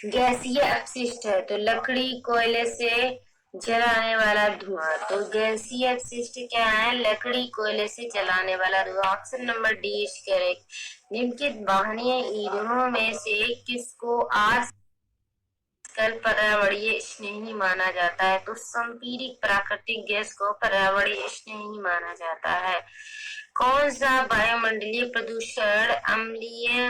गैसीय अपशिष्ट है तो लकड़ी कोयले से जलाने वाला धुआं। तो गैसीय अपशिष्ट क्या है? लकड़ी कोयले से जलाने वाला धुआं। Option number D is correct. निम्नलिखित वाहनीय ईंधनों में से किसको आजकल पर्यावरणीय स्नेही माना जाता है? तो संपीड़ित प्राकृतिक गैस को पर्यावरणीय स्नेही माना जाता है। कौन सा वायुमंडलीय प्रदूषण अम्लीय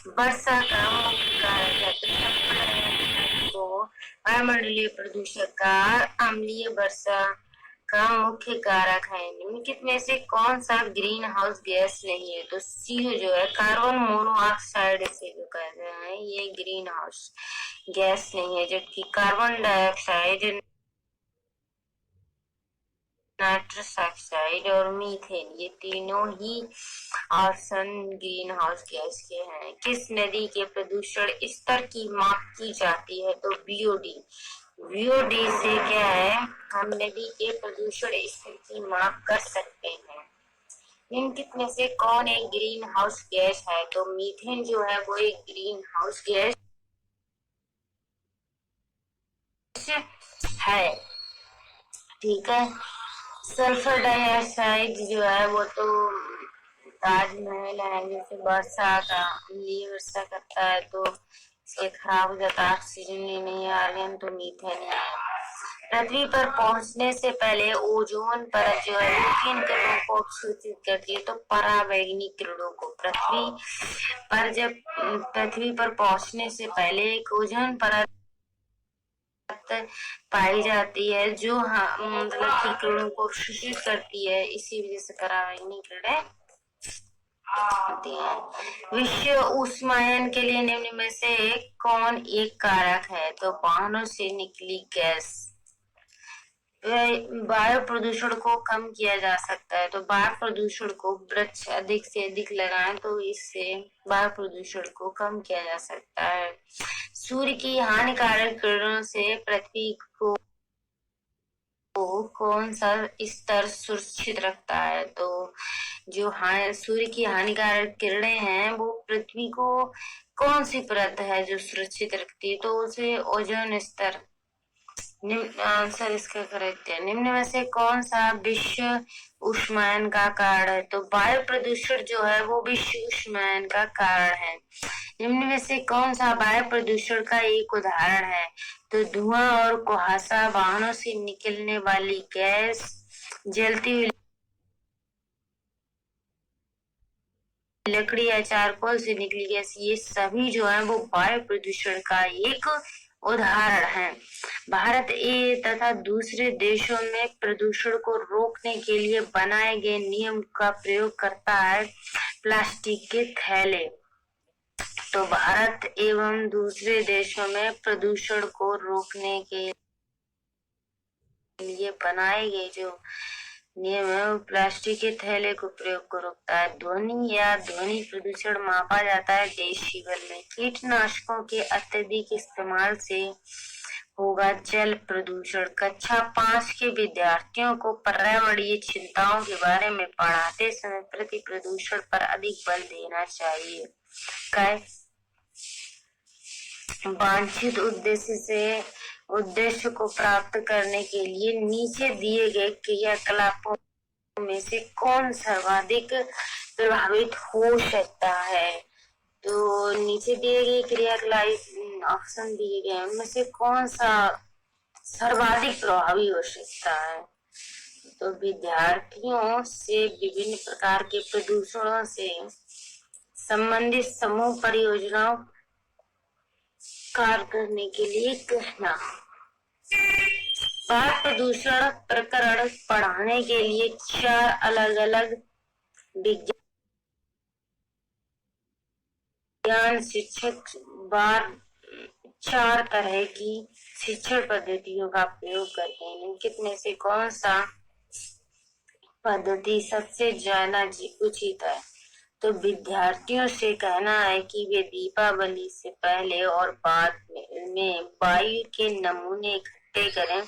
वर्षा का मुख्य कारक है? तो वायुमंडलीय प्रदूषण का अम्लीय वर्षा का मुख्य कारक है। निम्नलिखित में से कौन सा ग्रीन हाउस गैस नहीं है? तो CO जो है कार्बन मोनोऑक्साइड से जो कहते हैं ये ग्रीन हाउस गैस नहीं है, जबकि कार्बन डाइऑक्साइड, नाइट्रस ऑक्साइड और मीथेन ये तीनों ही ऑप्शन ग्रीन हाउस गैस के हैं। किस नदी के प्रदूषण स्तर की माप की जाती है? तो बीओडी। बीओडी से क्या है? हम नदी के प्रदूषण स्तर की माप कर सकते हैं। निम्नलिखित में से कौन एक ग्रीन हाउस गैस है? तो मीथेन जो है वो एक ग्रीन हाउस गैस है। ठीक है। सल्फर डाइऑक्साइड जो है वो तो ताजमहल है, जैसे वर्षा का अम्लीय वर्षा करता है तो इसके खराब हो जाता है, ऑक्सीजन नहीं आर्गन तो मीथेन है। पृथ्वी पर पहुंचने से पहले ओजोन परत जो है किन किरणों को अवशोषित करती है? तो पराबैंगनी किरणों को। पृथ्वी पर पहुंचने से पहले एक ओजोन परत पाई जाती है जो मतलब कि किरणों को अवशोषित करती है, इसी वजह से पराबैंगनी किरणें होती है। विश्व ऊष्मायन के लिए निम्न में से कौन एक कारक है? तो वाहनों से निकली गैस। वायु प्रदूषण को कम किया जा सकता है, तो वायु प्रदूषण को वृक्ष अधिक से अधिक लगाएं तो इससे वायु प्रदूषण को कम किया जा सकता है। सूर्य की हानिकारक किरणों से पृथ्वी को कौन सा स्तर सुरक्षित रखता है? तो जो सूर्य की हानिकारक किरणें हैं वो पृथ्वी को कौन सी परत है जो सुरक्षित रखती है? तो उसे ओजोन स्तर। निम्न आंसर इसका करेक्ट है। निम्न में से कौन सा विश्व उष्मायन का कारण है? तो वायु प्रदूषण जो है वो विश्व उष्मायन का कारण है। निम्न में से कौन सा वायु प्रदूषण का एक उदाहरण है? तो धुआं और कुहासा, वाहनों से निकलने वाली गैस, जलती हुई लकड़ी या चारकोल से निकली गैस, ये सभी जो है वो वायु प्रदूषण का एक उदाहरण है। भारत तथा दूसरे देशों में प्रदूषण को रोकने के लिए बनाए गए नियम का प्रयोग करता है प्लास्टिक के थैले। तो भारत एवं दूसरे देशों में प्रदूषण को रोकने के लिए बनाए गए जो नियम है वो प्लास्टिक के थैले को प्रयोग को रोकता है। ध्वनि या ध्वनि प्रदूषण मापा जाता है डेसिबल में। कीटनाशकों के अत्यधिक इस्तेमाल से होगा जल प्रदूषण। कक्षा 5 के विद्यार्थियों को पर्यावरणीय चिंताओं के बारे में पढ़ाते समय प्रति प्रदूषण पर अधिक बल देना चाहिए। वांछित उद्देश्य को प्राप्त करने के लिए नीचे दिए गए क्रियाकलापों में से कौन सर्वाधिक प्रभावित हो सकता है? तो नीचे दिए गए क्रियाकलाप ऑप्शन दिए गए उनमें से कौन सा सर्वाधिक प्रभावी हो सकता है? तो विद्यार्थियों से विभिन्न प्रकार के प्रदूषणों से संबंधित समूह परियोजनाओं कार्य करने के लिए कहना। वायु प्रदूषण प्रकरण पढ़ाने के लिए 4 अलग अलग विज्ञान शिक्षक 4 तरह की शिक्षण पद्धतियों का प्रयोग करते हैं। निम्नलिखित में से कौन सा पद्धति सबसे ज्यादा उचित है? तो विद्यार्थियों से कहना है कि वे दीपावली से पहले और बाद में वायु के नमूने इकट्ठे करें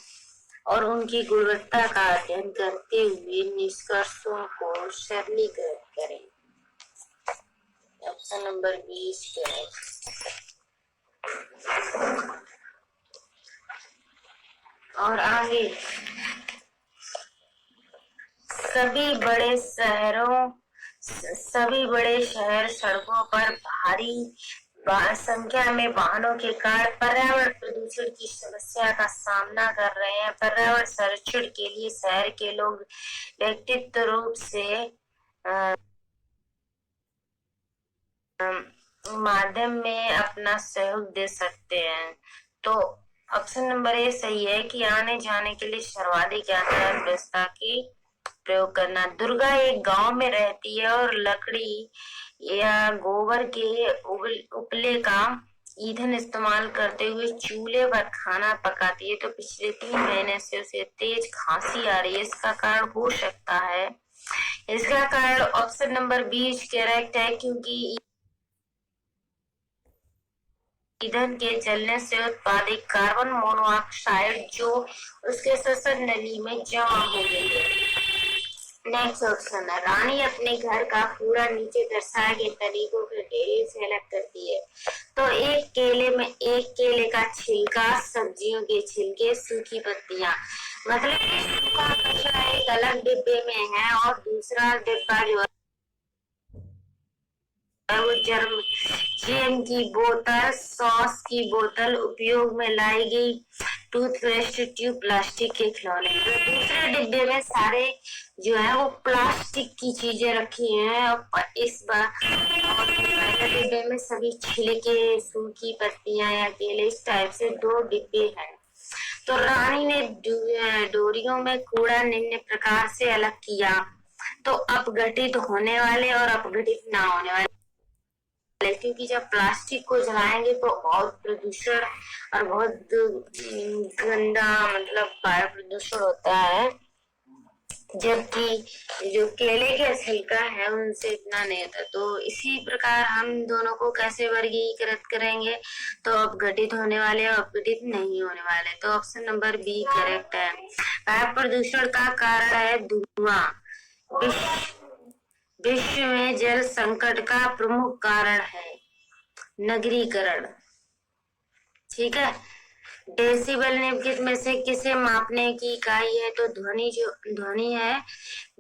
और उनकी गुणवत्ता का अध्ययन करते हुए निष्कर्षों को सरलीकृत करें। ऑप्शन नंबर 20 करें। और आगे सभी बड़े शहर सड़कों पर भारी संख्या में वाहनों के कारण पर्यावरण प्रदूषण की समस्या का सामना कर रहे हैं। पर्यावरण संरक्षण के लिए शहर के लोग व्यक्तिगत रूप से माध्यम में अपना सहयोग दे सकते हैं। तो ऑप्शन नंबर ए सही है कि आने जाने के लिए सर्वाधिक यातायात व्यवस्था की प्रयोग करना। दुर्गा एक गांव में रहती है और लकड़ी या गोबर के उपले का ईंधन इस्तेमाल करते हुए चूल्हे पर खाना पकाती है। तो पिछले 3 महीने से उसे तेज खांसी आ रही है। इसका कारण हो सकता है, इसका कारण ऑप्शन नंबर बी करेक्ट है, क्योंकि ईंधन के जलने से उत्पादित कार्बन मोनोऑक्साइड जो उसके श्वसन नली में जमा हो गई है। नेक्स्ट ऑप्शन है, रानी अपने घर का पूरा नीचे दर्शाए गए तरीकों के ढेर से अलग करती है। तो एक केले का छिलका, सब्जियों के छिलके, सूखी पत्तियां, मतलब सूखा कचरा एक अलग डिब्बे में है और दूसरा डिब्बा जो वो जैम की बोतल, सॉस की बोतल, उपयोग में लाई गई टूथपेस्ट ट्यूब, प्लास्टिक के खिलौने। तो दूसरे डिब्बे में सारे जो है वो प्लास्टिक की चीजें रखी हैं और इस बार पहले डिब्बे में सभी छिलके, सूखी पत्तियां या केले, इस टाइप से 2 डिब्बे हैं। तो रानी ने डोरियों में कूड़ा निम्न प्रकार से अलग किया। तो अपघटित होने वाले और अपघटित ना होने वाले, क्योंकि जब प्लास्टिक को जलाएंगे तो बहुत प्रदूषण और बहुत गंदा मतलब वायु प्रदूषण होता है, जबकि जो केले का छिलका है उनसे इतना नहीं होता। तो इसी प्रकार हम दोनों को कैसे वर्गीकृत करेंगे, तो अपघटित होने वाले और अपघटित नहीं होने वाले। तो ऑप्शन नंबर बी करेक्ट है। वायु प्रदूषण का कारण है धुआं। विश्व में जल संकट का प्रमुख कारण है नगरीकरण। ठीक है। डेसिबल निम्नलिखित में से किसे मापने की इकाई है, तो ध्वनि है।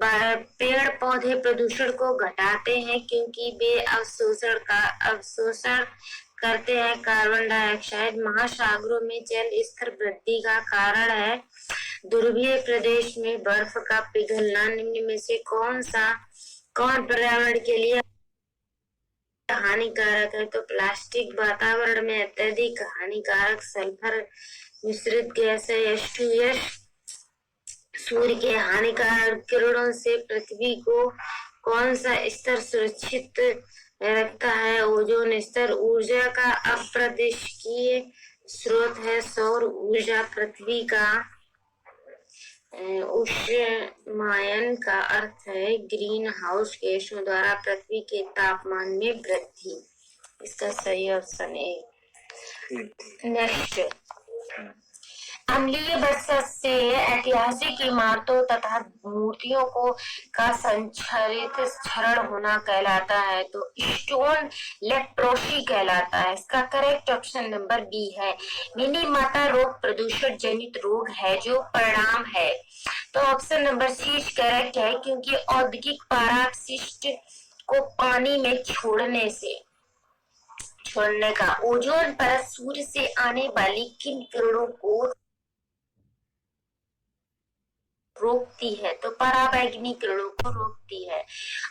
पेड़ पौधे प्रदूषण को घटाते हैं क्योंकि वे अवशोषण करते हैं कार्बन डाइऑक्साइड। महासागरों में जल स्तर वृद्धि का कारण है ध्रुवीय प्रदेश में बर्फ का पिघलना। निम्न में से कौन पर्यावरण के लिए हानिकारक है, तो प्लास्टिक वातावरण में अत्यधिक हानिकारक सल्फर मिश्रित गैस है। H2S सूर्य के हानिकारक किरणों से पृथ्वी को कौन सा स्तर सुरक्षित रखता है, ओजोन स्तर। ऊर्जा का अप्रत्याशित स्रोत है सौर ऊर्जा। पृथ्वी का ऊष्मायन का अर्थ है ग्रीन हाउस गैसों द्वारा पृथ्वी के तापमान में वृद्धि। इसका सही ऑप्शन है। नेक्स्ट, अम्लीय वर्षा से ऐतिहासिक इमारतों तथा मूर्तियों का क्षरण होना कहलाता है, तो स्टोन लेप्रोसी कहलाता है। इसका करेक्ट ऑप्शन नंबर बी है। मिनी माता रोग प्रदूषण जनित रोग है जो परिणाम है, तो ऑप्शन नंबर सी करेक्ट है, क्योंकि औद्योगिक परागशिष्ट को पानी में छोड़ने का ओजोन परत सूर्य से आने वाली किन किरणों को रोकती है, तो पराबैंगनी किरणों को रोकती है।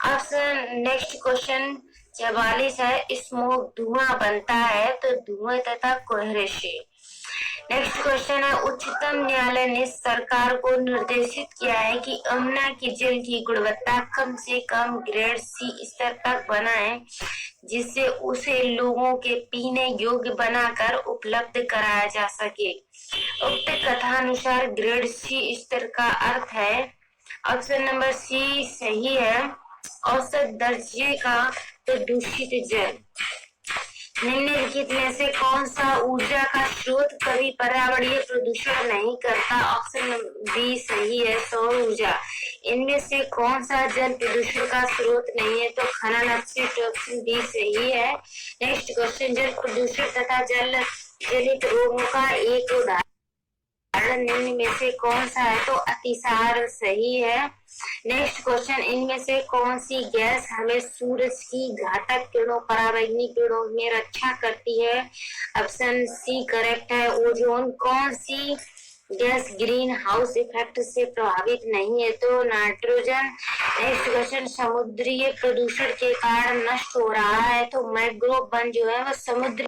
ऑप्शन नेक्स्ट क्वेश्चन 44 है, स्मोक धुआं बनता है, तो धुएं तथा कोहरे से। नेक्स्ट क्वेश्चन है, उच्चतम न्यायालय ने सरकार को निर्देशित किया है कि यमुना के जल की गुणवत्ता कम से कम ग्रेड सी स्तर तक बनाए, जिससे उसे लोगों के पीने योग्य बनाकर उपलब्ध कराया जा सके। उक्त कथानुसार ग्रेड सी स्तर का अर्थ है, ऑप्शन नंबर सी सही है, औसत दर्जे का प्रदूषित जल। निम्नलिखित में से कौन सा ऊर्जा का स्रोत कभी पर्यावरणीय प्रदूषण नहीं करता, ऑप्शन बी सही है, सौर ऊर्जा। इनमें से कौन सा जल प्रदूषण का स्रोत नहीं है, तो खनन अपशिष्ट, ऑप्शन बी सही है। नेक्स्ट क्वेश्चन, जल प्रदूषण तथा जल जनित रोगों का एक उदाहरण कारण निम्न में से कौन सा है? तो अतिसार सही है। नेक्स्ट क्वेश्चन, इनमें से कौन सी गैस हमें सूरज की घातक किरणों, पराबैंगनी किरणों में रक्षा करती है? ऑप्शन सी करेक्ट है, ओजोन। कौन सी गैस ग्रीन हाउस इफेक्ट से प्रभावित नहीं है? तो नाइट्रोजन। नेक्स्ट क्वेश्चन, समुद्री प्रदूषण के कारण नष्ट हो रहा है? तो मैंग्रोव वन जो है वो समुद्री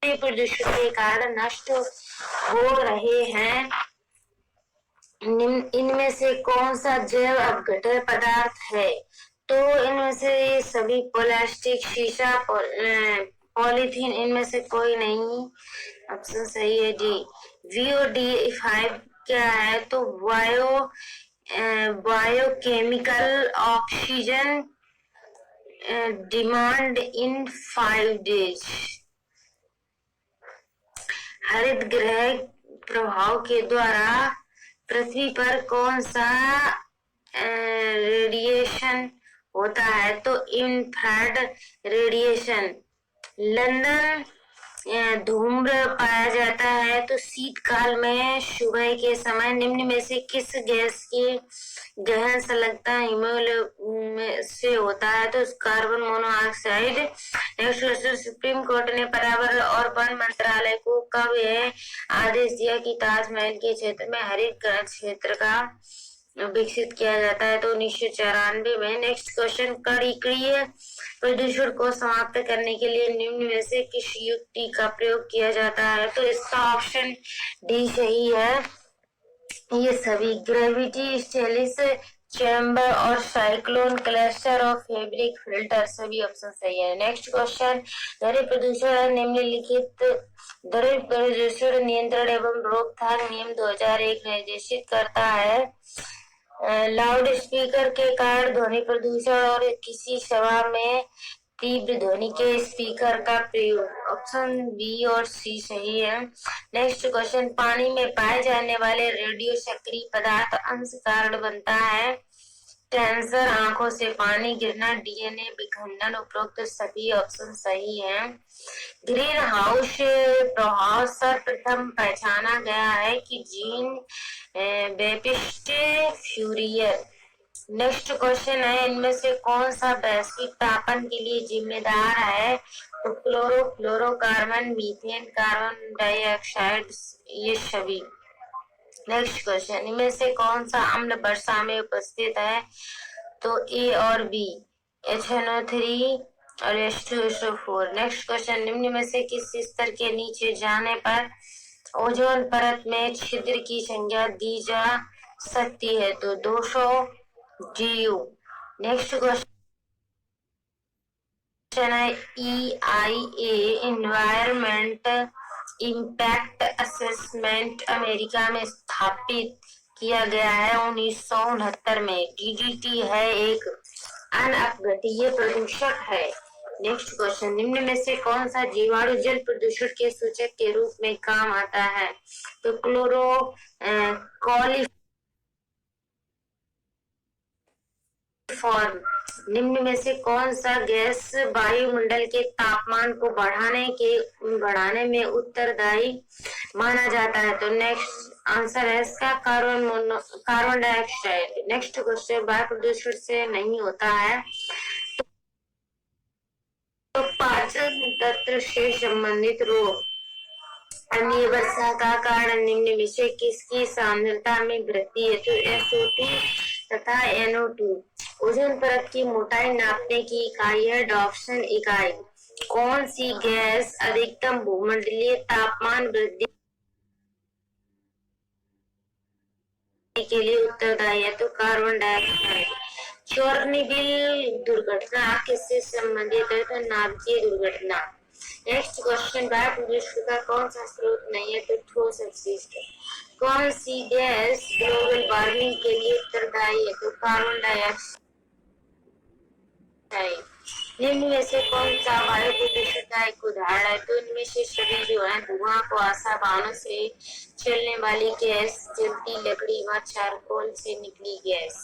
प्रदूषण के कारण नष्ट हो रहे हैं। इनमें से कौन सा जैव अपघटन पदार्थ है? तो इनमें से ये सभी प्लास्टिक, शीशा, पॉलीथीन, इनमें से कोई नहीं। ऑप्शन सही है डी। VOD5 क्या है? तो biochemical oxygen demand in 5 days। हरित गृह प्रभाव के द्वारा पृथ्वी पर कौन सा रेडिएशन होता है? तो इंफ्रारेड रेडिएशन। लंदन धूम्र पाया जाता है? तो शीतकाल में सुबह के समय निम्न में से किस गैस की गहन संलग्नता हिमोग्लोबिन से होता है? तो carbon monoxide. Next question, supreme court ने पर्यावरण और वन मंत्रालय को कब यह आदेश दिया कि ताजमहल के क्षेत्र में हरित क्षेत्र का विकसित किया जाता है? तो 1994 में। नेक्स्ट क्वेश्चन, कणिकीय प्रदूषण को समाप्त करने के लिए निम्न में से किस युक्ति का प्रयोग किया जाता है? तो इसका ऑप्शन डी सही है। ये सभी ग्रेविटी, स्टेलिस चैम्बर और साइक्लोन क्लस्टर और फैब्रिक फिल्टर, सभी ऑप्शन सही है। नेक्स्ट क्वेश्चन, ध्वनि प्रदूषण निम्नलिखित ध्वनि प्रदूषण नियंत्रण एवं रोकथाम नियम 2001 निर्देशित करता है? लाउड स्पीकर के कारण ध्वनि प्रदूषण और किसी सभा में तीव्र ध्वनि के स्पीकर का प्रयोग। ऑप्शन बी और सी सही है। नेक्स्ट क्वेश्चन, पानी में पाए जाने वाले रेडियो सक्रिय पदार्थ अंश कारण बनता है? कैंसर, आंखों से पानी गिरना, DNA विखंडन, उपरोक्त सभी ऑप्शन सही है। ग्रीन हाउस प्रभाव सर्वप्रथम पहचाना गया है कि जीन बेपिस्ट फ्यूरियर। नेक्स्ट क्वेश्चन है, इनमें से कौन सा वैश्विक तापन के लिए जिम्मेदार है? तो क्लोरोफ्लोरोकार्बन, मीथेन, कार्बन डाइऑक्साइड, ये सभी। नेक्स्ट क्वेश्चन, इनमें से कौन सा अम्ल वर्षा में उपस्थित है? तो ए और बी, HNO3 और H2SO4। नेक्स्ट क्वेश्चन, निम्न में से किस स्तर के नीचे जाने पर ओजोन परत में छिद्र की संख्या दी जा सकती है? तो 200 GU। नेक्स्ट क्वेश्चन है, EIA environment impact assessment America में स्थापित किया गया है 1969 में। DDT है एक अनअपघटीय प्रदूषक है। नेक्स्ट क्वेश्चन, निम्न में से कौन सा जीवाणु जल प्रदूषण के सूचक के रूप में काम आता है? तो क्लोरोकॉलिफॉर्म। निम्न में से कौन सा गैस वायुमंडल के तापमान को बढ़ाने में उत्तरदायी माना जाता है? तो नेक्स्ट आंसर है इसका कार्बन डाइऑक्साइड। नेक्स्ट क्वेश्चन, वायु प्रदूषण से नहीं होता है तो पाचन तंत्र से संबंधित रोग। अन्य वर्षा का कारण निम्न में से किसकी सांद्रता में वृद्धि है? तो SO2 तथा NO2। ओजोन परत की मोटाई नापने की इकाई है डॉप्सन इकाई। कौन सी गैस अधिकतम भूमंडलीय तापमान वृद्धि के लिए उत्तरदायी है? तो कार्बन डाइऑक्साइड। चोर्नोबिल दुर्घटना किससे संबंधित है? तो नाभिकीय दुर्घटना। नेक्स्ट क्वेश्चन, वायु प्रदूषण का कौन सा स्रोत नहीं है? तो ठोस अपशिष्ट। कौन सी गैस ग्लोबल वार्मिंग के लिए उत्तरदायी है? तो कार्बन डाइऑक्साइड। निम्न में से कौन सा वायु प्रदूषण का एक उदाहरण है? तो इनमें से सभी जो है धुआं, कुआसा, वाहनों से चलने वाली गैस, जलती लकड़ी व चारकोल से निकली गैस।